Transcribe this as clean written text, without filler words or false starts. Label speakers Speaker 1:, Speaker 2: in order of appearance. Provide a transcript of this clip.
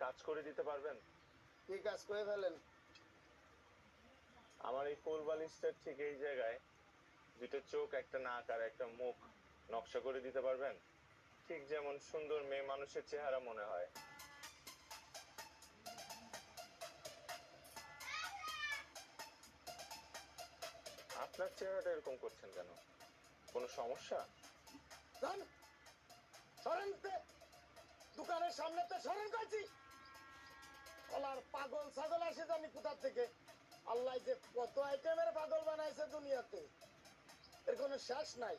Speaker 1: কাজ করে দিতে পারবেন?
Speaker 2: কি কাজ করে ফেলেন?
Speaker 1: আমার এই কোল বালিশটার ঠিক এই জায়গায় দুটো চোখ, একটা নাক আর একটা মুখ নকশা করে দিতে পারবেন? ঠিক যেমন সুন্দর মেয়ে মানুষের চেহারা মনে হয়। আপনার চেহারাটা এরকম করছেন কেন? কোনো সমস্যা?
Speaker 2: যান, সরেন তে। দোকানের সামনে তো সরেন করছি। কলার পাগল ছাগল আসে জানি কোথার থেকে। আল্লাহ যে কত আইটেমের পাগল বানাইছে দুনিয়াতে, এর কোনো শেষ নাই।